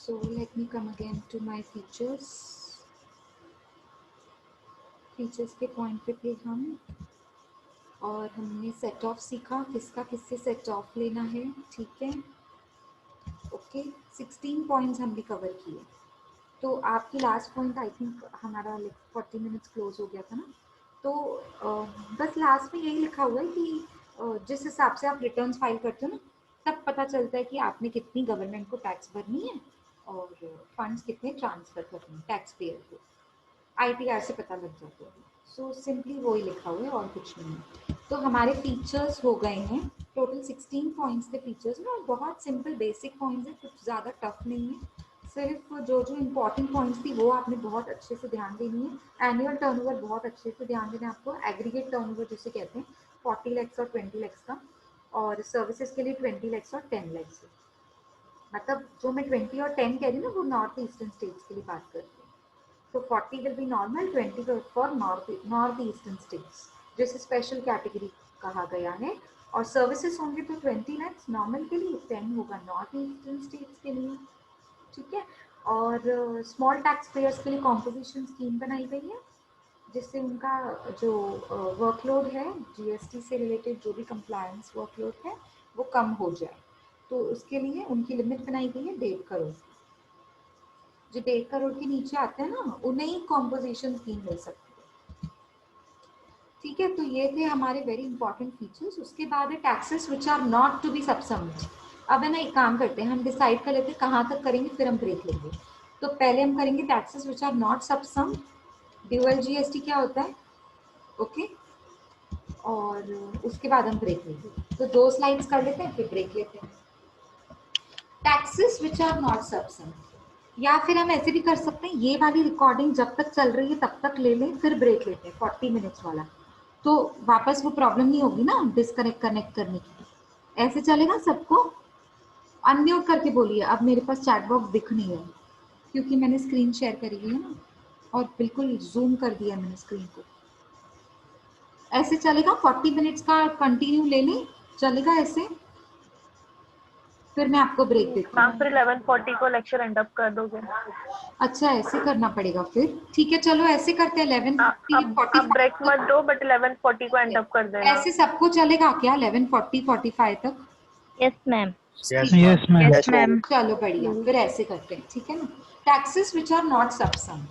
So let me come again to my features. Features के point पे थे हम और हमने सेट ऑफ सीखा, किसका किससे सेट ऑफ लेना है, ठीक है। ओके, 16 पॉइंट्स हमने कवर किए। तो आपकी लास्ट पॉइंट आई थिंक हमारा 40 मिनट्स क्लोज हो गया था ना, तो बस लास्ट में यही लिखा हुआ है कि जिस हिसाब से आप रिटर्न्स फाइल करते हो ना, तब पता चलता है कि आपने कितनी गवर्नमेंट को टैक्स भरनी है और फंड्स कितने ट्रांसफर करने हैं टैक्स पेयर को, ITR से पता लग जाता है। सो सिंपली वही लिखा हुआ है और कुछ नहीं है। तो हमारे फीचर्स हो गए हैं, टोटल 16 पॉइंट्स थे फीचर्स में और बहुत सिंपल बेसिक पॉइंट्स है, कुछ ज़्यादा टफ नहीं है। सिर्फ जो जो इम्पोर्टेंट पॉइंट्स थी वो आपने बहुत अच्छे से ध्यान देनी है। एनुअल टर्नओवर बहुत अच्छे से ध्यान देना है आपको, एग्रीगेट टर्नओवर जिसे कहते हैं 40 लाख और 20 लाख का, और सर्विसेज के लिए 20 लाख और 10 लाख। मतलब जो मैं 20 और 10 कह रही हूँ ना, वो नॉर्थ ईस्टर्न स्टेट्स के लिए बात कर रही हूँ। तो 40 will be normal, 20 for north eastern states, जैसे स्पेशल कैटेगरी कहा गया है। और सर्विसेज होंगे तो 20 लाख नॉर्मल के लिए, 10 होगा नॉर्थ ईस्टर्न स्टेट्स के लिए, ठीक है। और स्मॉल टैक्स पेयर्स के लिए कॉम्पोजिशन स्कीम बनाई गई है, जिससे उनका जो वर्कलोड है GST से रिलेटेड, जो भी कंप्लायंस वर्कलोड है वो कम हो जाए। तो उसके लिए उनकी लिमिट बनाई गई है 1.5 करोड़। जो 1.5 करोड़ के नीचे आते हैं ना, उन्हें ही कॉम्पोजिशन स्कीम मिल सकती है, ठीक है। तो ये थे हमारे वेरी इंपॉर्टेंट फीचर्स। उसके बाद है taxes which are not to be subsumed. अब है ना, एक काम करते हैं, हम डिसाइड कर लेते हैं कहाँ तक करेंगे, फिर हम ब्रेक लेंगे। तो पहले हम करेंगे taxes which are not subsumed. Dual GST क्या होता है, ओके। और उसके बाद हम ब्रेक लेंगे। तो 2 स्लाइड्स कर लेते हैं, फिर ब्रेक लेते हैं। टैक्सेस विच आर नॉट सबसम्ड, या फिर हम ऐसे भी कर सकते हैं, ये वाली रिकॉर्डिंग जब तक चल रही है तब तक ले लें, फिर ब्रेक लेते हैं 40 मिनट्स वाला, तो वापस वो प्रॉब्लम नहीं होगी ना डिस्कनेक्ट कनेक्ट करने की। ऐसे चलेगा सबको? अनम्यूट करके बोलिए। अब मेरे पास चैट बॉक्स दिख नहीं है क्योंकि मैंने स्क्रीन शेयर करी हुई है ना, और बिल्कुल जूम कर दिया मैंने स्क्रीन को। ऐसे चलेगा? 40 मिनट्स का कंटिन्यू ले लें, चलेगा ऐसे? फिर मैं आपको ब्रेक देती हूँ। फिर 11:40 को लेक्चर एंड अप कर दोगे? अच्छा, ऐसे करना पड़ेगा फिर, ठीक है। चलो ऐसे करते हैं, 11:40 अब ब्रेक मत दो, बट 11:40 को एंड अप कर देना। ऐसे सबको चलेगा क्या 11:40 45 तक? Yes ma'am. Yes ma'am. Yes ma'am. चलो बढ़िया, फिर ऐसे करते हैं, ठीक है ना। Taxes which are not subsume.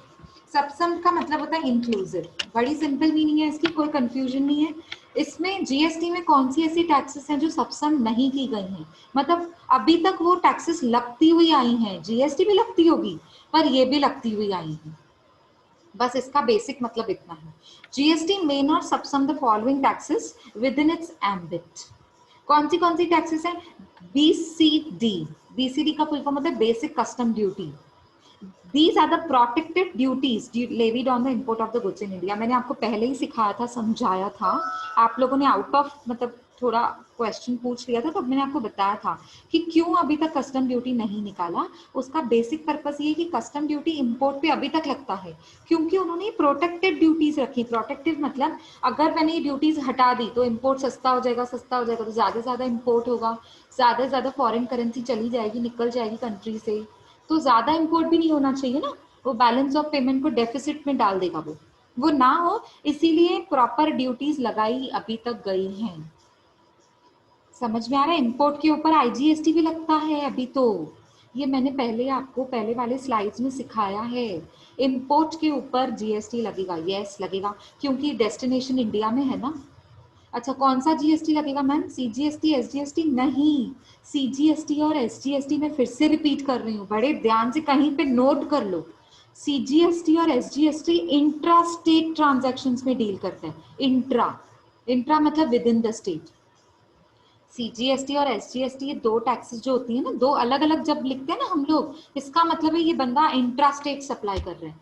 Subsume का मतलब होता है इंक्लूसिव। बड़ी सिंपल मीनिंग है इसकी, कोई कंफ्यूजन नहीं है इसमें। GST में कौन सी ऐसी टैक्सेस हैं जो सबसम नहीं की गई हैं, मतलब अभी तक वो टैक्सेस लगती हुई आई हैं, GST भी लगती होगी पर ये भी लगती हुई आई हैं। बस इसका बेसिक मतलब इतना है। GST may not subsum the following taxes within its ambit। कौन सी टैक्सेस हैं? BCD। BCD का फुल फॉर्म होता है basic custom duty. These are the protected duties levied on the import of the goods in India। मैंने आपको पहले ही सिखाया था, समझाया था, आप लोगों ने आउट ऑफ मतलब थोड़ा क्वेश्चन पूछ लिया था, तो मैंने आपको बताया था कि क्यों अभी तक कस्टम ड्यूटी नहीं निकाला। उसका बेसिक पर्पस ये है कि कस्टम ड्यूटी इंपोर्ट पे अभी तक लगता है क्योंकि उन्होंने प्रोटेक्टेड ड्यूटीज रखी। प्रोटेक्टिव मतलब अगर मैंने ये ड्यूटीज हटा दी तो इम्पोर्ट सस्ता हो जाएगा, सस्ता हो जाएगा तो ज्यादा से ज्यादा इम्पोर्ट होगा, ज्यादा से ज्यादा फॉरेन करेंसी चली जाएगी, निकल जाएगी कंट्री से, तो ज्यादा इंपोर्ट भी नहीं होना चाहिए ना, वो बैलेंस ऑफ पेमेंट को डेफिसिट में डाल देगा, वो ना हो, इसीलिए प्रॉपर ड्यूटीज लगाई अभी तक गई हैं। समझ में आ रहा है? इंपोर्ट के ऊपर IGST भी लगता है अभी, तो ये मैंने पहले आपको पहले वाले स्लाइड्स में सिखाया है। इंपोर्ट के ऊपर GST लगेगा, यस लगेगा, क्योंकि डेस्टिनेशन इंडिया में है ना। अच्छा, कौन सा GST लगेगा मैम? CGST SGST नहीं, CGST और SGST में फिर से रिपीट कर रही हूँ, बड़े ध्यान से कहीं पे नोट कर लो। CGST और SGST इंट्रा स्टेट ट्रांजैक्शंस में डील करते हैं। इंट्रा मतलब with in the state. CGST और SGST ये दो टैक्सेस जो होती है ना, दो अलग अलग जब लिखते हैं ना हम लोग, इसका मतलब है ये बंदा इंट्रा स्टेट सप्लाई कर रहे हैं,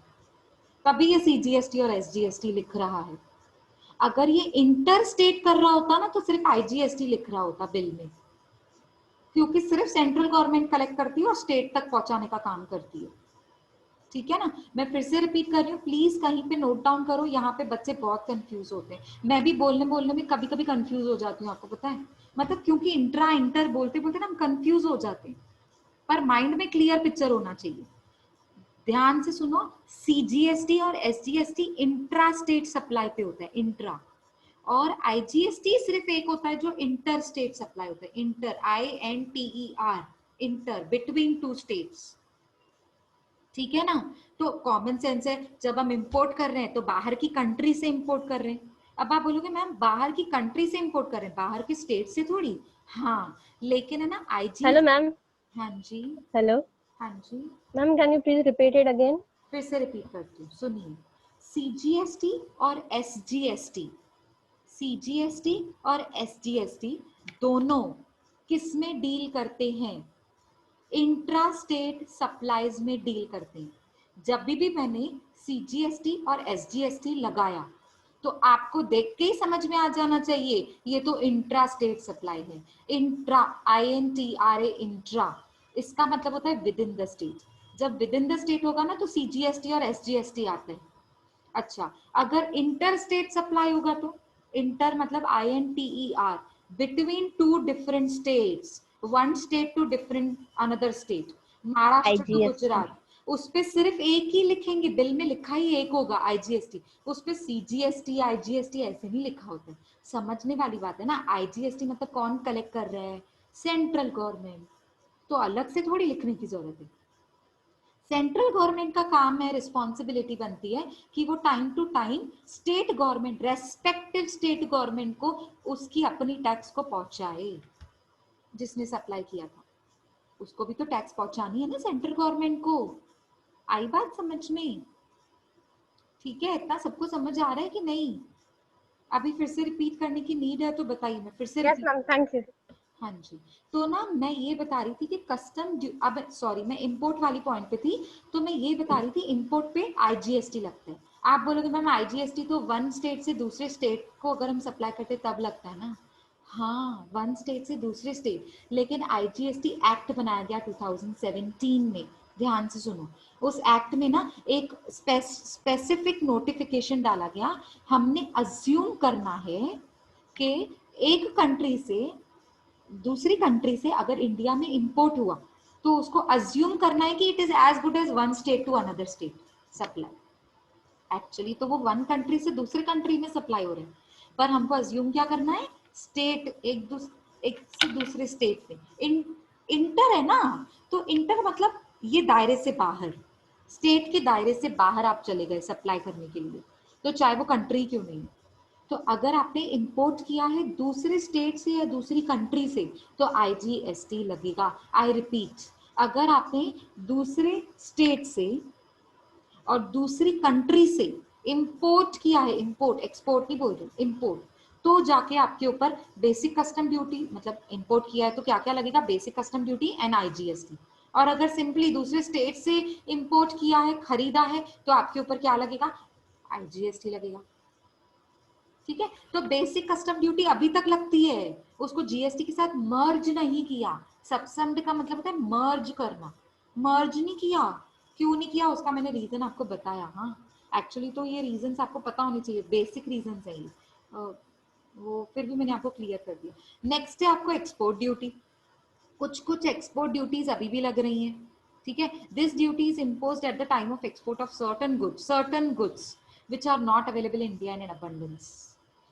तभी ये CGST और SGST लिख रहा है। अगर ये इंटर स्टेट कर रहा होता ना तो सिर्फ IGST लिख रहा होता बिल में, क्योंकि सिर्फ सेंट्रल गवर्नमेंट कलेक्ट करती है और स्टेट तक पहुंचाने का काम करती है, ठीक है ना। मैं फिर से रिपीट कर रही हूँ, प्लीज कहीं पे नोट डाउन करो, यहाँ पे बच्चे बहुत कंफ्यूज होते हैं, मैं भी बोलने में कभी कभी कंफ्यूज हो जाती हूँ, आपको पता है, मतलब क्योंकि इंट्रा इंटर बोलते बोलते ना हम कंफ्यूज हो जाते हैं। पर माइंड में क्लियर पिक्चर होना चाहिए। ध्यान से सुनो, सीजीएसटी और एसजीएसटी इंट्रा स्टेट सप्लाई पे होता है, इंट्रा, और आईजीएसटी सिर्फ एक होता है जो इंटर स्टेट सप्लाई होता है, inter, INTER, inter, between two states. ठीक है ना? तो कॉमन सेंस है, जब हम इंपोर्ट कर रहे हैं तो बाहर की कंट्री से इंपोर्ट कर रहे हैं। अब आप बोलोगे मैम बाहर की कंट्री से इंपोर्ट कर रहे हैं, बाहर के स्टेट से थोड़ी। हाँ, लेकिन है ना हेलो आईजीएसटी। मैम। हाँ जी। हेलो हाँ जी, ma'am, can you please repeat it again? फिर से रिपीट करती हूँ, सुनिए। सीजीएसटी और एसजीएसटी, सीजीएसटी और एसजीएसटी दोनों किस में डील करते हैं? इंट्रा स्टेट सप्लाईज में डील करते हैं। जब भी मैंने सीजीएसटी और एसजीएसटी लगाया तो आपको देख के ही समझ में आ जाना चाहिए ये तो इंट्रा स्टेट सप्लाई है। इंट्रा, INTRA, इंट्रा, इसका मतलब होता है विद इन द स्टेट। जब विद इन द स्टेट होगा ना तो सीजीएसटी और एसजीएसटी आते हैं। अच्छा, अगर इंटर स्टेट सप्लाई होगा तो इंटर मतलब INTER, between two different states, one state to different another state, Maharashtra to IGST. Gujarat, उस पे सिर्फ एक ही लिखेंगे, बिल में लिखा ही एक होगा IGST, उस पे CGST IGST ऐसे नहीं लिखा होता है। समझने वाली बात है ना, IGST मतलब कौन कलेक्ट कर रहा है? सेंट्रल गवर्नमेंट, तो अलग से थोड़ी लिखने की जरूरत है। सेंट्रल गवर्नमेंट का काम है, रिस्पॉन्सिबिलिटी बनती है कि वो time to time state government, respective state government को उसकी अपनी टैक्स को पहुंचाए। जिसने सप्लाई किया था उसको भी तो टैक्स पहुंचानी है ना सेंट्रल गवर्नमेंट को। आई बात समझ में? ठीक है, इतना सबको समझ आ रहा है कि नहीं? अभी फिर से रिपीट करने की नीड है तो बताइए, मैं फिर से yes repeat. Ma'am, thank you. हाँ जी, तो ना मैं ये बता रही थी कि कस्टम, अब सॉरी मैं इंपोर्ट वाली पॉइंट पे थी, तो मैं ये बता रही थी इंपोर्ट पे IGST लगता है। आप बोलोगे मैम IGST तो वन स्टेट से दूसरे स्टेट को अगर हम सप्लाई करते तब लगता है ना। हाँ, वन स्टेट से दूसरे स्टेट, लेकिन IGST एक्ट बनाया गया 2017 में। ध्यान से सुनो, उस एक्ट में ना एक स्पेसिफिक नोटिफिकेशन डाला गया। हमने अज्यूम करना है कि एक कंट्री से दूसरी कंट्री से अगर इंडिया में इंपोर्ट हुआ तो उसको अज्यूम करना है कि it is as good as one state to another state supply. Actually तो वो वन कंट्री से दूसरे कंट्री में सप्लाई हो रहे हैं, पर हमको अज्यूम क्या करना है? स्टेट एक से दूसरे स्टेट में इंटर है ना, तो इंटर मतलब ये दायरे से बाहर, स्टेट के दायरे से बाहर आप चले गए सप्लाई करने के लिए, तो चाहे वो कंट्री क्यों नहीं। तो अगर आपने इंपोर्ट किया है दूसरे स्टेट से या दूसरी कंट्री से तो IGST लगेगा। आई रिपीट, अगर आपने दूसरे स्टेट से और दूसरी कंट्री से इंपोर्ट किया है, इंपोर्ट एक्सपोर्ट नहीं बोल रही, इंपोर्ट, तो जाके आपके ऊपर बेसिक कस्टम ड्यूटी, मतलब इंपोर्ट किया है तो क्या क्या लगेगा? Basic custom duty and IGST। और अगर सिंपली दूसरे स्टेट से इंपोर्ट किया है, खरीदा है, तो आपके ऊपर क्या लगेगा? IGST लगेगा। ठीक है, तो बेसिक कस्टम ड्यूटी अभी तक लगती है, उसको जीएसटी के साथ मर्ज नहीं किया। सबसम्ड का मतलब होता है मर्ज करना, मर्ज नहीं किया। क्यों नहीं किया उसका मैंने रीजन आपको बताया। हाँ, एक्चुअली तो ये रीजन आपको पता होने चाहिए, बेसिक रीजन है ये, वो फिर भी मैंने आपको क्लियर कर दिया। नेक्स्ट है आपको एक्सपोर्ट ड्यूटी। कुछ कुछ एक्सपोर्ट ड्यूटीज अभी भी लग रही हैं। ठीक है, this duty is imposed at the time of export of certain goods which are not available in India in abundance.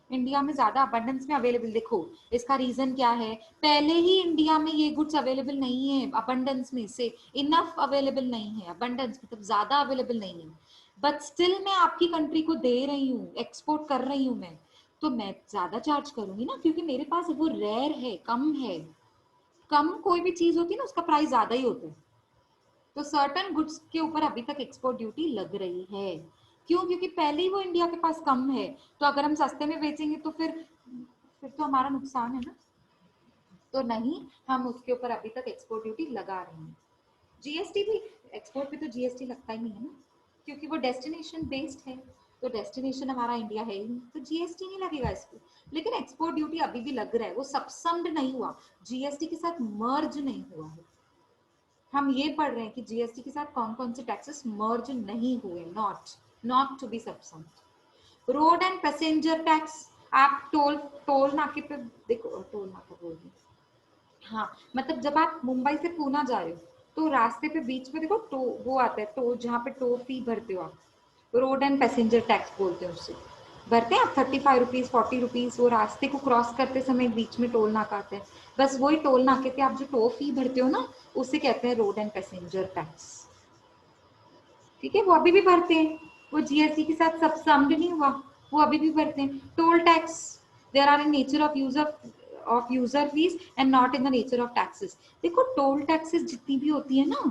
India में ज्यादा अबंडेंस में अवेलेबल, देखो इसका रीजन क्या है? पहले ही इंडिया में ये गुड्स अवेलेबल नहीं है, अबंडेंस में से इनफ अवेलेबल नहीं है, अबंडेंस मतलब ज्यादा अवेलेबल नहीं है, बट स्टिल मैं आपकी कंट्री को दे रही हूँ, एक्सपोर्ट कर रही हूँ मैं, तो मैं ज्यादा चार्ज करूंगी ना, क्योंकि मेरे पास वो रेयर है, कम है। कम कोई भी चीज होती है ना उसका प्राइस ज्यादा ही होता है। तो सर्टन गुड्स के ऊपर अभी तक एक्सपोर्ट ड्यूटी लग रही है। क्यों? क्योंकि पहले ही वो इंडिया के पास कम है, तो अगर हम सस्ते में बेचेंगे तो फिर तो हमारा नुकसान है ना। तो नहीं, हम उसके ऊपर अभी तक एक्सपोर्ट ड्यूटी लगा रहे हैं। जीएसटी भी, एक्सपोर्ट पे तो जीएसटी लगता ही नहीं है ना, क्योंकि वो डेस्टिनेशन बेस्ड है, तो डेस्टिनेशन हमारा इंडिया है ही नहीं, तो जीएसटी नहीं लगेगा इस पे। लेकिन एक्सपोर्ट ड्यूटी अभी भी लग रहा है, वो सबसम्ड नहीं हुआ, जीएसटी के साथ मर्ज नहीं हुआ है। हम ये पढ़ रहे हैं कि जीएसटी के साथ कौन कौन से टैक्सेस मर्ज नहीं हुए, not to be subsumed. Road and passenger tax, आप टोल नाके पे देखो, टोल नाका बोल रही, हाँ मतलब जब आप मुंबई से पूना जा रहे हो तो रास्ते पे बीच में देखो टो वो आता है, टो जहाँ पे टो फी भरते हो आप, रोड एंड पैसेंजर टैक्स बोलते हैं उससे, भरते हैं आप 35 रुपीज 40 रुपीज, वो रास्ते को क्रॉस करते समय बीच में टोल नाका आता है, बस वही टोल नाके पे आप जो टो फी भरते हो ना, उसे कहते हैं रोड एंड पैसेंजर टैक्स। ठीक है, वो अभी भी भरते हैं, वो जीएसटी के साथ सब सम्ड नहीं हुआ, वो अभी भी भरते हैं। Toll tax, there are in nature of user fees and not in the nature of taxes. देखो टोल टैक्सेस जितनी भी होती है ना,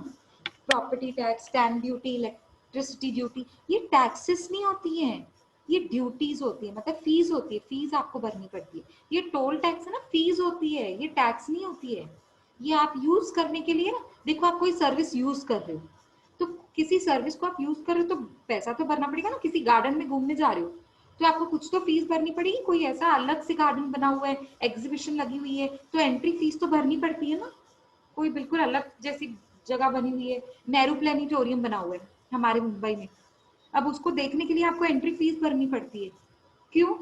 property tax, stamp duty, electricity duty, ये टैक्सेस नहीं होती हैं, ये ड्यूटीज होती है, मतलब फीस होती है, फीस आपको भरनी पड़ती है। ये टोल टैक्स है ना, फीस होती है, ये टैक्स नहीं होती है। ये आप यूज करने के लिए ना, देखो आप कोई सर्विस यूज कर रहे हो, तो किसी सर्विस को आप यूज कर रहे हो तो पैसा तो भरना पड़ेगा ना। किसी गार्डन में घूमने जा रहे हो तो आपको कुछ तो फीस भरनी पड़ेगी, कोई ऐसा अलग से गार्डन बना हुआ है, एग्जीबिशन लगी हुई है, तो एंट्री फीस तो भरनी पड़ती है ना। कोई बिल्कुल अलग जैसी जगह बनी हुई है, नेहरू प्लेनेटोरियम बना हुआ है हमारे मुंबई में, अब उसको देखने के लिए आपको एंट्री फीस भरनी पड़ती है। क्यों?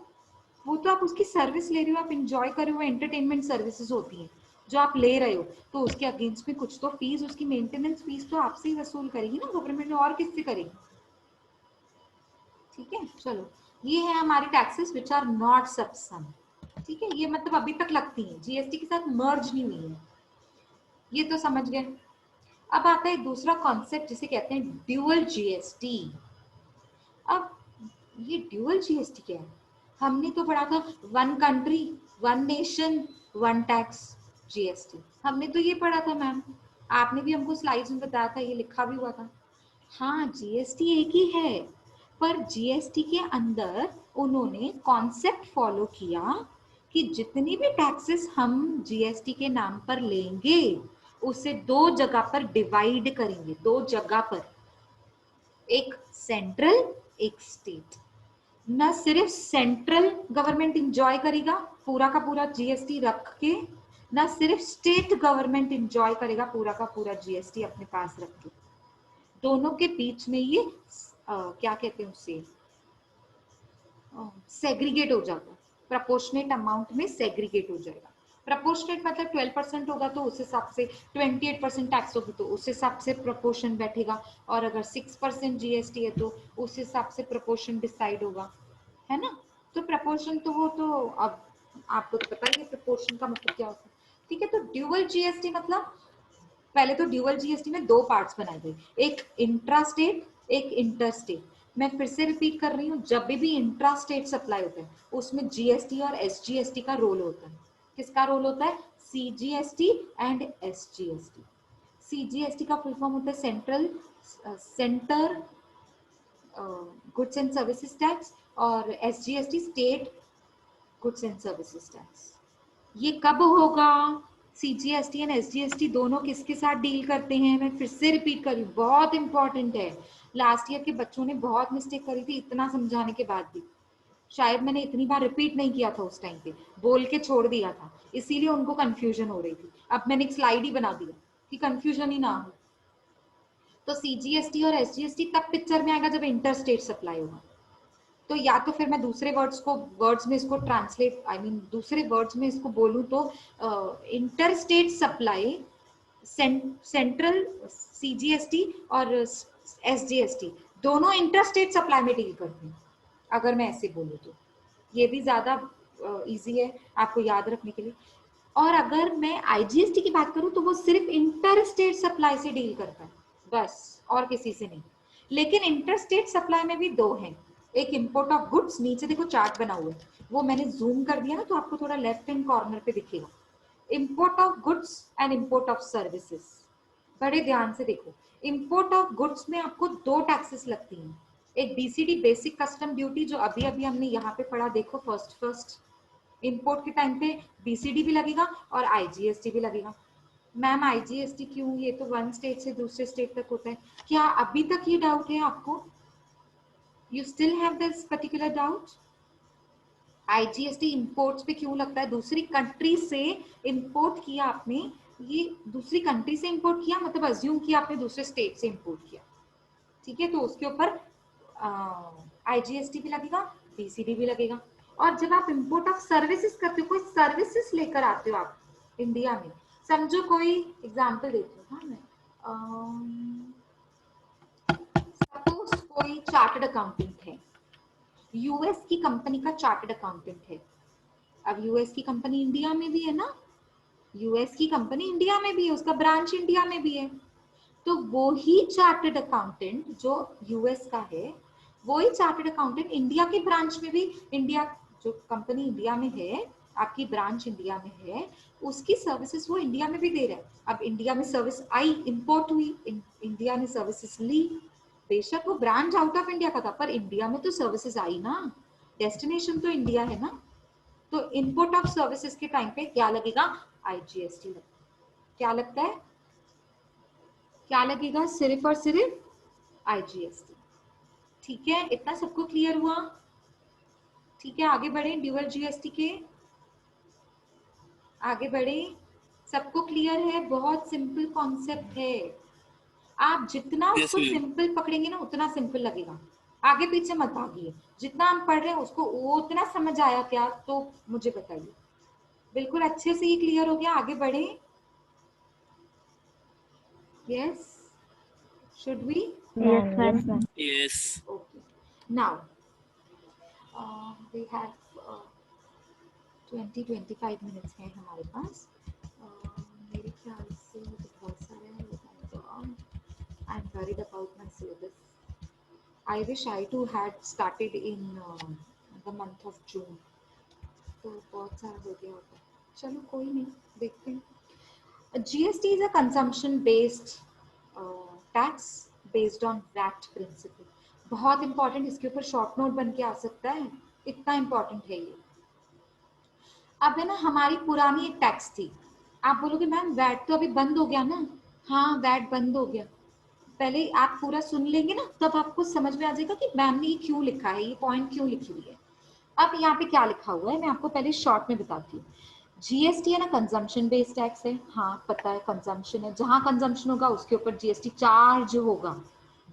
वो तो आप उसकी सर्विस ले रहे हो, आप इंजॉय कर रहे हो, एंटरटेनमेंट सर्विसेज होती हैं जो आप ले रहे हो, तो उसके अगेंस्ट में कुछ तो फीस, उसकी मेंटेनेंस फीस तो आपसे ही वसूल करेगी ना गवर्नमेंट, और किससे करेगी? ठीक है, चलो ये है हमारी टैक्सेस विच आर नॉट सबसम। ठीक है, ये मतलब अभी तक लगती है, जीएसटी के साथ मर्ज नहीं हुई है, ये तो समझ गए। अब आता है दूसरा कॉन्सेप्ट जिसे कहते हैं ड्यूअल जीएसटी। अब ये ड्यूअल जीएसटी क्या है? हमने तो पढ़ा था one country one nation one tax GST, हमने तो ये पढ़ा था मैम, आपने भी हमको स्लाइड्स में बताया था, ये लिखा भी हुआ था। हाँ, जीएसटी एक ही है, पर जीएसटी के अंदर उन्होंने कॉन्सेप्ट फॉलो किया कि जितनी भी टैक्सेस हम जीएसटी के नाम पर लेंगे उसे दो जगह पर डिवाइड करेंगे, दो जगह पर, एक सेंट्रल एक स्टेट। न सिर्फ सेंट्रल गवर्नमेंट इंजॉय करेगा पूरा का पूरा जीएसटी रख के, न सिर्फ स्टेट गवर्नमेंट इंजॉय करेगा पूरा का पूरा जीएसटी अपने पास रख के, दोनों के बीच में ये क्या कहते हैं उसे, सेग्रीगेट हो जाता है, प्रपोर्शनेट अमाउंट में सेग्रीगेट हो जाएगा। प्रपोर्शनेट मतलब 12% होगा तो उस हिसाब से, 28% टैक्स होगी तो उस हिसाब से प्रपोर्शन बैठेगा, और अगर 6% जीएसटी है तो उस हिसाब से प्रपोर्शन डिसाइड होगा, है ना। तो प्रपोर्शन तो वो तो अब आपको तो पता ही है प्रपोर्शन का मतलब क्या होता है। ठीक है, तो ड्यूअल जीएसटी मतलब, पहले तो ड्यूअल जीएसटी में दो पार्ट्स बनाए गए, एक इंट्रा स्टेट एक इंटर स्टेट। मैं फिर से रिपीट कर रही हूँ, जब भी इंट्रा स्टेट सप्लाई होता है उसमें जीएसटी और एसजीएसटी का रोल होता है। किसका रोल होता है? CGST and SGST. सीजीएसटी का फुल फॉर्म होता है centre goods and services tax, और SGST state goods and services tax. ये कब होगा? सीजीएसटी एंड एसजीएसटी दोनों किसके साथ डील करते हैं? मैं फिर से रिपीट कर रही हूँ, बहुत इंपॉर्टेंट है। लास्ट ईयर के बच्चों ने बहुत मिस्टेक करी थी इतना समझाने के बाद भी, शायद मैंने इतनी बार रिपीट नहीं किया था उस टाइम पे, बोल के छोड़ दिया था, इसीलिए उनको कंफ्यूजन हो रही थी। अब मैंने एक स्लाइड ही बना दिया कि कंफ्यूजन ही ना हो। तो सीजीएसटी और एसजीएसटी तब पिक्चर में आएगा जब इंटर स्टेट सप्लाई होगा। तो या तो फिर मैं दूसरे वर्ड्स में इसको ट्रांसलेट, दूसरे वर्ड्स में इसको बोलूं तो inter state supply, central CGST और एसजीएसटी दोनों इंटर स्टेट सप्लाई में डील करते हैं, अगर मैं ऐसे बोलूं तो ये भी ज्यादा इजी है आपको याद रखने के लिए। और अगर मैं आईजीएसटी की बात करूं तो वो सिर्फ इंटर स्टेट सप्लाई से डील करता है, बस, और किसी से नहीं। लेकिन इंटर स्टेट सप्लाई में भी दो हैं, एक इंपोर्ट ऑफ गुड्स, नीचे देखो चार्ट बना हुआ है, वो मैंने जूम कर दिया ना तो आपको थोड़ा लेफ्ट हैंड कॉर्नर पे दिखेगा, import of goods and import of services. बड़े ध्यान से देखो, इंपोर्ट ऑफ गुड्स में आपको दो टैक्सेस लगती हैं, एक बीसीडी बेसिक कस्टम ड्यूटी जो अभी अभी हमने यहाँ पे पढ़ा, देखो फर्स्ट इंपोर्ट के टाइम पे बीसीडी भी लगेगा और आईजीएसटी भी लगेगा। मैम आईजीएसटी क्यों? ये तो वन स्टेट से दूसरे स्टेट तक होता है। क्या अभी तक ये डाउट है आपको? You still have this particular doubt? IGST imports पे क्यों लगता है? दूसरी कंट्री से इंपोर्ट किया आपने, ये दूसरी कंट्री से इंपोर्ट किया मतलब अज्यूम किया आपने दूसरे स्टेट से इंपोर्ट किया, ठीक है, तो उसके ऊपर आईजीएसटी भी लगेगा, बीसीडी भी लगेगा। और जब आप इंपोर्ट ऑफ सर्विसेज करते हो, कोई सर्विसेज लेकर आते हो आप इंडिया में, समझो कोई एग्जांपल देती हूँ, हाँ मैं सपोज कोई चार्टर्ड अकाउंटेंट है, यूएस की कंपनी का चार्टर्ड अकाउंटेंट है। अब यूएस की कंपनी इंडिया में भी है ना, यूएस की कंपनी इंडिया में भी है, उसका ब्रांच इंडिया में भी है। तो वो ही चार्टर्ड अकाउंटेंट जो यूएस का है, वो ही चार्टर्ड अकाउंटेंट इंडिया के ब्रांच में भी, इंडिया जो कंपनी इंडिया में है, आपकी ब्रांच इंडिया में है, उसकी सर्विसेज वो इंडिया में भी दे रहा है। अब इंडिया में सर्विस आई, इंपोर्ट हुई, इंडिया ने सर्विसेज ली, बेशक वो ब्रांच आउट ऑफ इंडिया का था, पर इंडिया में तो सर्विसेज आई ना, डेस्टिनेशन तो इंडिया है ना। तो इनपुट ऑफ सर्विसेज के टाइम पे क्या लगेगा, आईजीएसटी लगेगा। क्या लगता है, क्या लगेगा, सिर्फ और सिर्फ आईजीएसटी। ठीक है, इतना सबको क्लियर हुआ? ठीक है, आगे बढ़े ड्यूअल जीएसटी के, आगे बढ़े। सबको क्लियर है? बहुत सिंपल कॉन्सेप्ट है, आप जितना Yes, उसको ma'am. सिंपल पकड़ेंगे ना उतना सिंपल लगेगा। आगे पीछे मत भागिए, जितना हम पढ़ रहे हैं उसको वो उतना समझ आया क्या, तो मुझे बताइए। बिल्कुल अच्छे से ये क्लियर हो गया? आगे बढ़े। Yes, should we? Yes, ma'am. Yes. Okay, now we have 20-25 minutes है हमारे पास। मेरे ख्याल से तो बहुत सारा है। I am worried about my syllabus. I wish I to had started in the month of June, तो बहुत सारा हो गया होता। चलो कोई नहीं, देखते हैं। GST is a consumption based tax based on VAT principle। बहुत इंपॉर्टेंट, इसके ऊपर शॉर्ट नोट बन के आ सकता है, इतना इंपॉर्टेंट है ये। अब है ना, हमारी पुरानी एक टैक्स थी। आप बोलोगे मैम वैट तो अभी बंद हो गया ना। हाँ, वैट बंद हो गया। पहले आप पूरा सुन लेंगे ना, तब आपको समझ में आ जाएगा कि मैम ने ये क्यों लिखा है, ये पॉइंट क्यों लिखी हुई है। अब यहाँ पे क्या लिखा हुआ है मैं आपको पहले शॉर्ट में बताती हूँ। जीएसटी है ना, कंजम्पशन बेस्ड टैक्स है। हाँ पता है, कंजम्पशन है, जहां कंजम्पशन होगा उसके ऊपर जीएसटी चार्ज होगा।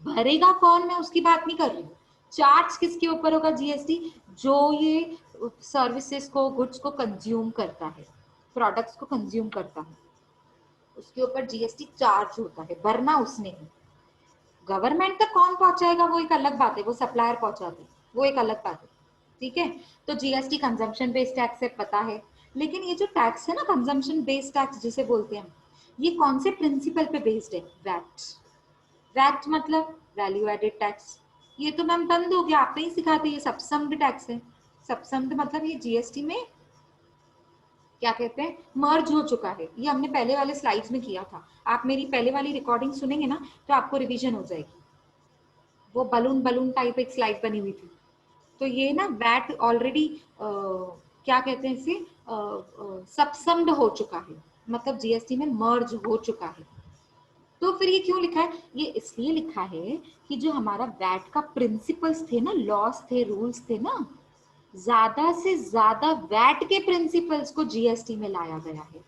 भरेगा कौन, मैं उसकी बात नहीं कर रही हूँ। चार्ज किसके ऊपर होगा जीएसटी, जो ये सर्विसेज को, गुड्स को कंज्यूम करता है, प्रोडक्ट्स को कंज्यूम करता है, उसके ऊपर जीएसटी चार्ज होता है, भरना उसने है। गवर्नमेंट तक कौन पहुंचाएगा वो एक अलग बात है, वो सप्लायर पहुंचाते, वो एक अलग बात है। ठीक है, तो जीएसटी कंजम्पशन बेस्ड टैक्स है, पता है। लेकिन ये जो टैक्स है ना, कंजम्पशन बेस्ड टैक्स जिसे बोलते हैं, ये कौन से प्रिंसिपल पे बेस्ड है, वैट। वैट मतलब वैल्यू एडेड टैक्स। ये तो मैम बंद हो गया, आप नहीं सिखाते, ये सबसम्ड टैक्स है। सबसम्ड मतलब ये जीएसटी में क्या कहते हैं, मर्ज हो चुका है। ये हमने पहले वाले स्लाइड्स में किया था, आप मेरी पहले वाली रिकॉर्डिंग सुनेंगे ना तो आपको रिवीजन हो जाएगी। वो बलून बलून टाइप एक स्लाइड बनी हुई थी। तो ये ना वैट ऑलरेडी क्या कहते हैं इसे, सबसम्ड हो चुका है, मतलब जीएसटी में मर्ज हो चुका है। तो फिर ये क्यों लिखा है, ये इसलिए लिखा है कि जो हमारा वैट का प्रिंसिपल्स थे ना, लॉस थे, रूल्स थे ना, ज्यादा से ज्यादा वैट के प्रिंसिपल्स को जीएसटी में लाया गया है।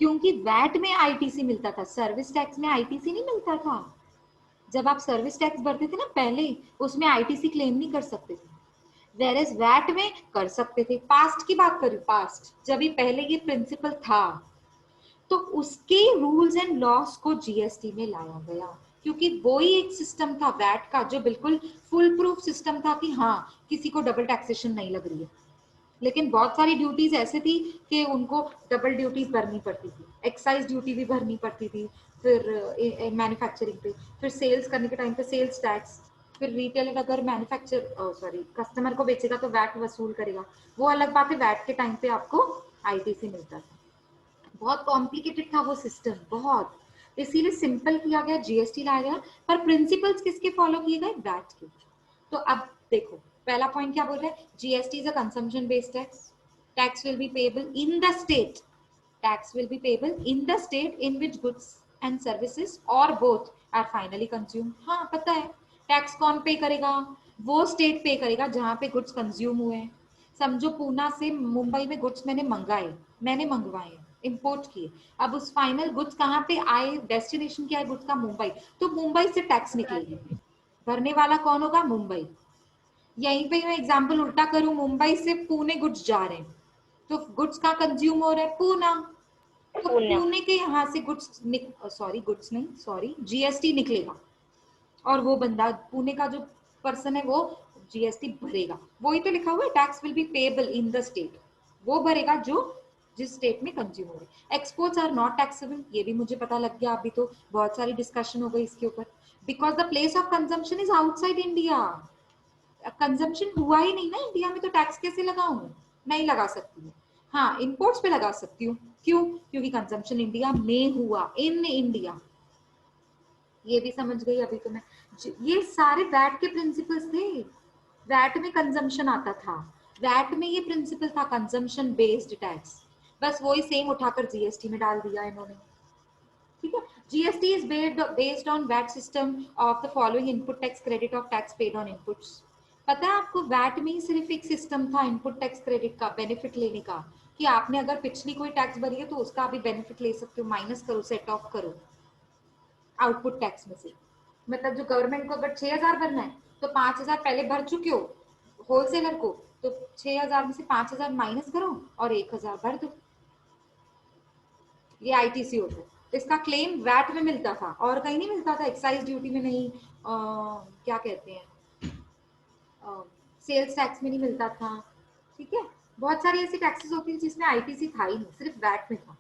क्योंकि वैट में आईटीसी मिलता था, सर्विस टैक्स में आईटीसी नहीं मिलता था। जब आप सर्विस टैक्स भरते थे ना पहले, उसमें आईटीसी क्लेम नहीं कर सकते थे, वेरेज वैट में कर सकते थे। पास्ट की बात करूं, पास्ट जब ये पहले ये प्रिंसिपल था, तो उसके रूल्स एंड लॉस को जीएसटी में लाया गया, क्योंकि वो ही एक सिस्टम था वैट का जो बिल्कुल फुल प्रूफ सिस्टम था कि हाँ किसी को डबल टैक्सेशन नहीं लग रही है। लेकिन बहुत सारी ड्यूटीज ऐसे थी कि उनको डबल ड्यूटीज भरनी पड़ती थी, एक्साइज ड्यूटी भी भरनी पड़ती थी, फिर मैन्युफैक्चरिंग पे, फिर सेल्स करने के टाइम पे सेल्स टैक्स, फिर रिटेलर अगर कस्टमर को बेचेगा तो वैट वसूल करेगा, वो अलग बात है। वैट के टाइम पे आपको आईटीसी मिलता था। बहुत कॉम्प्लिकेटेड था वो सिस्टम, बहुत, इसीलिए सिंपल किया गया, जीएसटी लाया गया। पर प्रिंसिपल्स किसके फॉलो किए गए, वैट के। तो अब देखो पहला पॉइंट क्या बोल रहा है, GST is a consumption based tax. Tax will be payable in the state, tax will be payable in the state in which goods and services और बोथ आर फाइनली कंज्यूम। हाँ पता है, टैक्स कौन पे करेगा, वो स्टेट पे करेगा जहां पे गुड्स कंज्यूम हुए हैं। समझो पूना से मुंबई में गुड्स मैंने मंगवाए, इंपोर्ट किए, अब उस फाइनल गुड्स कहाँ पे आए, डेस्टिनेशन क्या है गुड्स का, मुंबई, तो मुंबई से टैक्स निकलेगी, भरने वाला कौन होगा, मुंबई। यहीं पे मैं एग्जांपल उल्टा करूं, मुंबई से पुणे गुड्स जा रहे हैं, तो गुड्स का कंज्यूम हो रहा है पूना, तो पुणे के यहाँ से गुड्स जीएसटी निकलेगा और वो बंदा पुणे का जो पर्सन है वो जीएसटी भरेगा। वही तो लिखा हुआ है, tax will be payable in the state, वो भरेगा जो जिस स्टेट में कंज्यूम हो रहे। एक्सपोर्ट्स आर नॉट टैक्सेबल, ये भी मुझे पता लग गया, अभी तो बहुत सारी डिस्कशन हो गई इसके ऊपर। Because the place of consumption is outside India, consumption हुआ ही नहीं ना इंडिया में, तो टैक्स कैसे लगाऊं? नहीं लगा सकती हूँ। हाँ, इंपोर्ट्स पे लगा सकती हूँ। क्यों? क्योंकि कंजम्पशन इंडिया में हुआ, इन इंडिया। ये भी समझ गई अभी तो मैं। ये सारे वैट के प्रिंसिपल्स थे। वैट में कंजम्पशन आता था, वैट में ये प्रिंसिपल था कंजम्पशन बेस्ड टैक्स, बस वही सेम उठाकर जीएसटी में डाल दिया इन्होंने। ठीक है, GST is based on VAT system of the following input tax credit of tax paid on inputs. पता है आपको, वैट में ही सिर्फ एक सिस्टम था इनपुट टैक्स क्रेडिट का, बेनिफिट लेने का, कि आपने अगर पिछली कोई टैक्स भरी है तो उसका भी बेनिफिट ले सकते हो, माइनस करो, सेट ऑफ करो आउटपुट टैक्स में से। मतलब जो गवर्नमेंट को अगर 6,000 भरना है तो 5,000 पहले भर चुके हो होलसेलर को, तो 6,000 में से 5,000 माइनस करो और 1,000 भर दो। ये आईटीसी होता है। तो इसका क्लेम वैट में मिलता था और कहीं नहीं मिलता था, एक्साइज ड्यूटी में नहीं, क्या कहते हैं, सेल्स टैक्स में नहीं मिलता था। ठीक है, बहुत सारी ऐसी टैक्सेस होती है जिसमें आईटीसी था ही नहीं, सिर्फ वैट में था।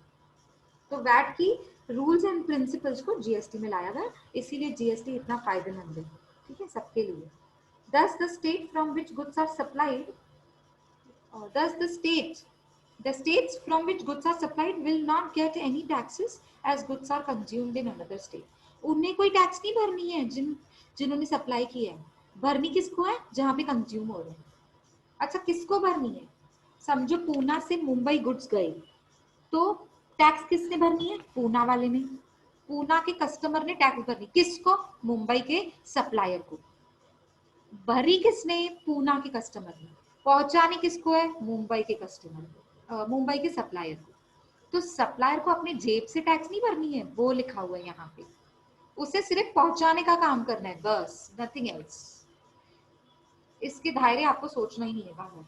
तो वैट की रूल्स एंड प्रिंसिपल्स को जीएसटी में लाया गया, इसीलिए जीएसटी इतना फायदेमंद है। ठीक है, सबके लिए। Thus the state from which goods are supplied, thus the states from which goods are supplied will not get any taxes as goods are consumed in another state. उन्हें कोई टैक्स नहीं भरनी है जिन्होंने सप्लाई किया है। भरनी किसको है? जहां पे कंज्यूम हो रहे हैं। अच्छा, किसको भरनी है? समझो पूना से मुंबई गुड्स गए, तो टैक्स किसने भरनी है? पूना वाले ने। पूना के कस्टमर ने टैक्स भरनी, किसको? मुंबई के सप्लायर को। भरी किसने? पूना के कस्टमर ने। पहुंचानी किसको है? मुंबई के कस्टमर को, मुंबई के सप्लायर को। तो सप्लायर को अपने जेब से टैक्स नहीं भरनी है, वो लिखा हुआ है यहाँ पे। उसे सिर्फ पहुंचाने का काम करना है, बस, नथिंग एल्स। इसके दायरे आपको सोचना ही नहीं है बाहर।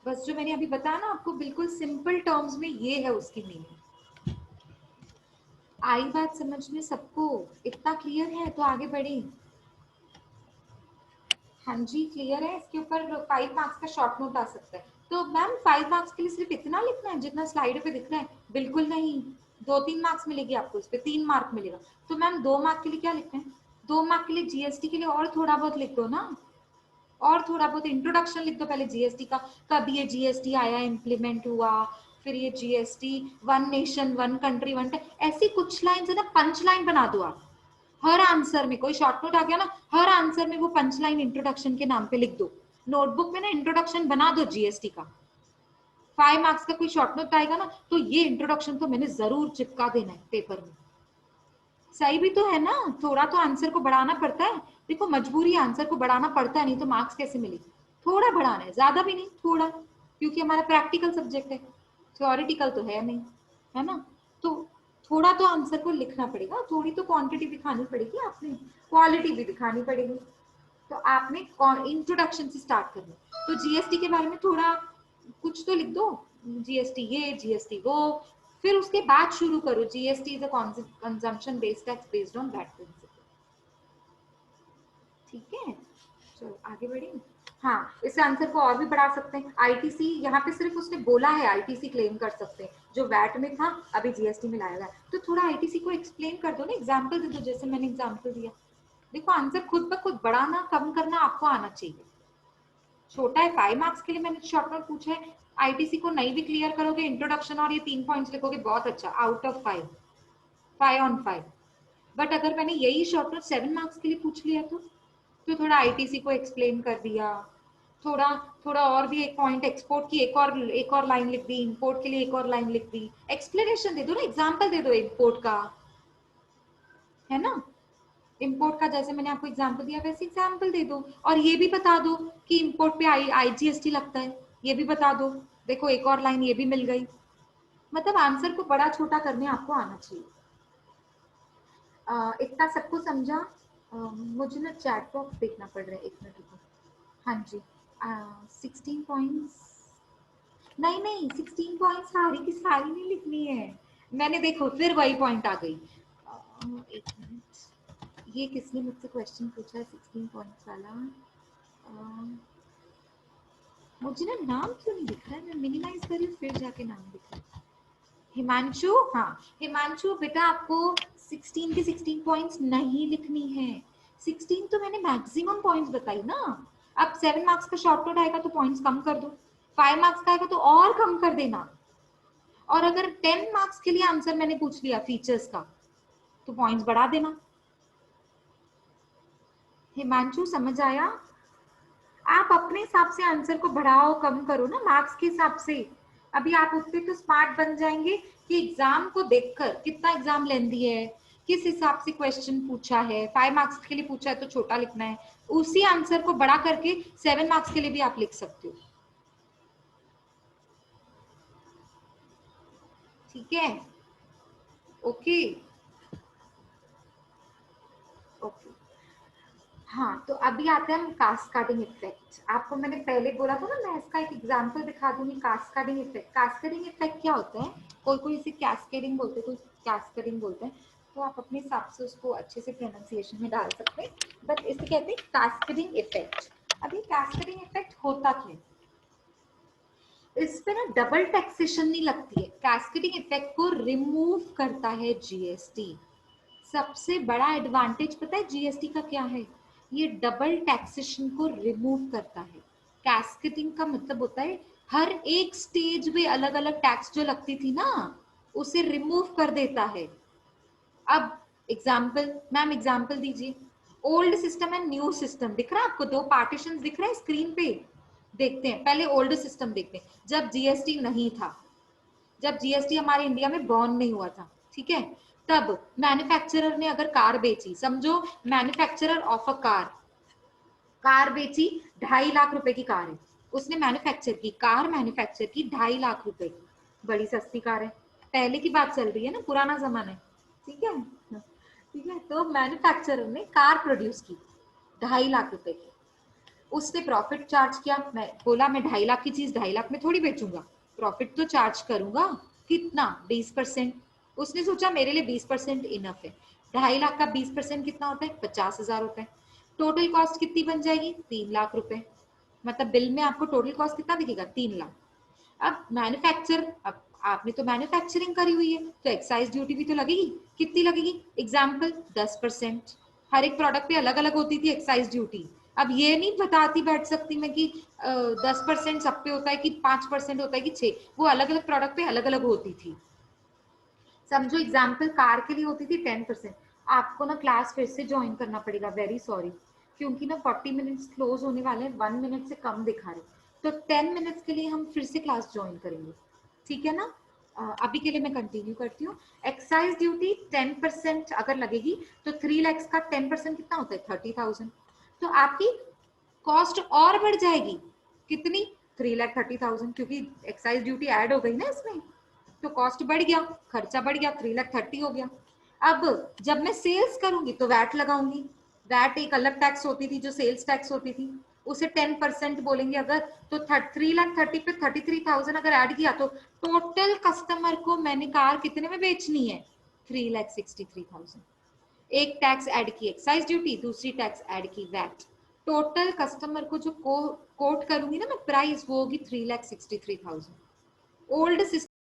बस जो मैंने अभी बताया ना आपको, बिल्कुल सिंपल टर्म्स में ये है उसकी मीनिंग। आई बात समझ में सबको? इतना क्लियर है तो आगे बढ़े। हाँ जी, क्लियर है। इसके ऊपर 5 मार्क्स का शॉर्ट नोट आ सकता है। तो मैम 5 मार्क्स के लिए सिर्फ इतना लिखना है जितना स्लाइड पे दिख रहा है? बिल्कुल नहीं, 2-3 मार्क्स मिलेगी आपको, इस पे 3 मार्क मिलेगा। तो मैम 2 मार्क के लिए क्या लिखते हैं? 2 मार्क के लिए जीएसटी के लिए और थोड़ा बहुत लिख दो ना, और थोड़ा बहुत इंट्रोडक्शन लिख दो पहले जीएसटी का, कब ये जीएसटी आया, इम्प्लीमेंट हुआ, फिर ये GST one nation one country one tax, ऐसी कुछ लाइन है ना, पंच लाइन बना दो आप। हर आंसर में, कोई शॉर्ट नोट आ गया ना, हर आंसर में वो पंच लाइन इंट्रोडक्शन के नाम पे लिख दो। नोटबुक में ना इंट्रोडक्शन बना दो जीएसटी का। 5 मार्क्स का कोई शॉर्ट नोट आएगा ना, तो ये इंट्रोडक्शन तो मैंने जरूर चिपका देना है पेपर में। सही भी तो है ना, थोड़ा तो आंसर को बढ़ाना पड़ता है। देखो मजबूरी, आंसर को बढ़ाना पड़ता है, नहीं तो मार्क्स कैसे मिले। थोड़ा बढ़ाना है, ज्यादा भी नहीं, थोड़ा, क्योंकि हमारा प्रैक्टिकल सब्जेक्ट है, थ्योरेटिकल तो है नहीं, है ना। तो थोड़ा तो आंसर को लिखना पड़ेगा, थोड़ी तो क्वांटिटी दिखानी पड़ेगी, आपने क्वालिटी भी दिखानी पड़ेगी। तो आपने इंट्रोडक्शन से स्टार्ट करना। तो जीएसटी के बारे में थोड़ा कुछ तो लिख दो, जीएसटी ये, जीएसटी वो, फिर उसके बाद शुरू करो, GST is a consumption based tax based on that principle. ठीक है, चलो आगे बढ़े। हाँ, इस आंसर को और भी बढ़ा सकते हैं। आईटीसी, यहाँ पे सिर्फ उसने बोला है आईटीसी क्लेम कर सकते हैं, जो वैट में था अभी जीएसटी में लाया गया। तो थोड़ा आईटीसी को एक्सप्लेन कर दो ना, एग्जाम्पल दे दो, जैसे मैंने एग्जाम्पल दिया। देखो आंसर खुद ब खुद बढ़ाना कम करना आपको आना चाहिए। छोटा है, 5 मार्क्स के लिए मैंने शॉर्ट नोट पूछा है। आईटीसी को नहीं भी क्लियर करोगे, इंट्रोडक्शन और ये 3 पॉइंट्स लिखोगे, बहुत अच्छा, आउट ऑफ 5, 5 on 5। बट अगर मैंने यही शॉर्ट नोट 7 मार्क्स के लिए पूछ लिया तो थोड़ा आईटीसी को एक्सप्लेन कर दिया, थोड़ा थोड़ा और भी एक पॉइंट, एक्सपोर्ट की एक और लाइन लिख दी, इंपोर्ट के लिए एक और लाइन लिख दी, एक्सप्लेनेशन दे दो ना, एग्जाम्पल दे दो इंपोर्ट का, है ना। इंपोर्ट का जैसे मैंने आपको एग्जाम्पल दिया वैसे एग्जाम्पल दे दो, और ये भी बता दो कि इंपोर्ट पे आईजीएसटी लगता है, ये भी बता दो। देखो एक और लाइन ये भी मिल गई। मतलब आंसर को बड़ा छोटा करने आपको आना चाहिए। इतना सबको समझा? मुझे ना चैट बॉक्स देखना पड़ रहा है, 1 मिनट रुको। हाँ जी, 16 पॉइंट्स, नहीं नहीं 16 पॉइंट्स सारी की सारी नहीं लिखनी है, मैंने देखो फिर वही पॉइंट आ गई। एक मिनट, ये किसने मुझसे क्वेश्चन पूछा है 16 पॉइंट्स वाला? मुझे ना नाम क्यों नहीं दिख रहा है, मैं मिनिमाइज करी फिर जाके नाम दिख रहा है। हिमांशु, हाँ हिमांशु बेटा आपको 16 के 16 पॉइंट्स नहीं लिखनी है। 16 तो मैंने मैक्सिमम पॉइंट्स बताई ना। अब 7 मार्क्स का शॉर्ट नोट आएगा तो पॉइंट्स कम कर दो, 5 मार्क्स का आएगा तो और कम कर देना, और अगर 10 मार्क्स के लिए आंसर मैंने पूछ लिया फीचर्स का तो पॉइंट्स बढ़ा देना। हिमांशु समझ आया? आप अपने हिसाब से आंसर को बढ़ाओ कम करो ना मार्क्स के हिसाब से। अभी आप उतने तो स्मार्ट बन जाएंगे कि एग्जाम को देखकर कितना एग्जाम लेंदी है, किस हिसाब से क्वेश्चन पूछा है, 5 मार्क्स के लिए पूछा है तो छोटा लिखना है, उसी आंसर को बड़ा करके 7 मार्क्स के लिए भी आप लिख सकते हो। ठीक है, ओके ओके। हाँ तो अभी आते हैं हम कास्केडिंग इफेक्ट। आपको मैंने पहले बोला था ना, मैं इसका एक एग्जांपल दिखा दूंगी। कास्केडिंग इफेक्ट, कास्केडिंग इफेक्ट क्या होता है? कोई कोई इसे कैस्केडिंग बोलते हैं, कोई कैस्केडिंग बोलते हैं, तो आप अपने हिसाब से उसको अच्छे से प्रोनाउंसिएशन में डाल सकते हैं, बट इसे कहते हैं कास्केडिंग इफेक्ट। अभी कास्केडिंग इफेक्ट होता क्या है? इस पे ना डबल टैक्सेशन नहीं लगती है। कैस्केडिंग इफेक्ट को रिमूव करता है जीएसटी। सबसे बड़ा एडवांटेज पता है जीएसटी का क्या है? ये डबल टैक्सेशन को रिमूव करता है। कैस्केडिंग का मतलब होता है हर एक स्टेज में अलग अलग टैक्स जो लगती थी ना, उसे रिमूव कर देता है। अब एग्जाम्पल, मैम एग्जाम्पल दीजिए। Old system and new system दिख रहा है आपको? दो पार्टीशन दिख रहे हैं स्क्रीन पे। देखते हैं पहले ओल्ड सिस्टम देखते हैं, जब जीएसटी नहीं था, जब जीएसटी हमारे इंडिया में बॉर्न नहीं हुआ था, ठीक है, तब मैन्युफैक्चरर ने अगर कार बेची, समझो manufacturer of a car, car बेची 2.5 लाख रुपए की कार है, उसने मैन्युफैक्चर की कार, मैन्युफैक्चर की 2.5 लाख रुपए की, बड़ी सस्ती कार है, पहले की बात चल रही है ना, पुराना जमाना है, ठीक है, ठीक है। तो मैन्युफैक्चरर ने कार प्रोड्यूस की 2.5 लाख रुपए की, उसने प्रॉफिट चार्ज किया, मैं बोला मैं 2.5 लाख की चीज 2.5 लाख में थोड़ी बेचूंगा, प्रॉफिट तो चार्ज करूंगा, कितना? 20%। उसने सोचा मेरे लिए 20% इनफ है। 2.5 लाख का 20% कितना होता है? 50,000 रुपए। टोटल कॉस्ट कितनी बन जाएगी? 3 लाख रुपए। मतलब बिल में आपको टोटल कॉस्ट कितना दिखेगा? 3 लाख। अब मैन्युफैक्चर, अब आपने तो मैन्युफैक्चरिंग करी हुई है तो एक्साइज ड्यूटी भी तो लगेगी। कितनी लगेगी? एग्जाम्पल 10%। हर एक प्रोडक्ट पे अलग अलग होती थी एक्साइज ड्यूटी। अब ये नहीं बताती बैठ सकती मैं कि 10% सब पे होता है कि 5% होता है कि 6, वो अलग अलग प्रोडक्ट पे अलग अलग होती थी। समझो एग्जाम्पल कार के लिए होती थी 10%। आपको ना क्लास फिर से ज्वाइन करना पड़ेगा, वेरी सॉरी, क्योंकि ना 40 मिनट्स क्लोज होने वाले हैं, 1 मिनट से कम दिखा रहे, तो 10 मिनट्स के लिए हम फिर से क्लास ज्वाइन करेंगे, ठीक है ना? अभी के लिए मैं कंटिन्यू करती हूँ। एक्साइज ड्यूटी 10% अगर लगेगी तो 3 लाख का 10% कितना होता है? 30,000। तो आपकी कॉस्ट और बढ़ जाएगी, कितनी? 3,30,000, क्योंकि एक्साइज ड्यूटी ऐड हो गई ना इसमें, तो कॉस्ट बढ़ गया, खर्चा बढ़ गया, 3,30,000 हो गया। अब जब मैं सेल्स करूंगी तो वैट लगाऊंगी, वैट एक अलग टैक्स होती थी जो सेल्स टैक्स होती थी, उसे 10% बोलेंगे अगर, तो 3,30,000 पे 33,000 अगर ऐड किया तो टोटल कस्टमर को मैंने कार कितने में बेचनी है? 3,63,000। एक टैक्स ऐड की एक्साइज ड्यूटी, दूसरी टैक्स ऐड की वैट, टोटल कस्टमर को जो कोट करूंगी ना मैं प्राइस, वो होगी 3,63,000। ओल्ड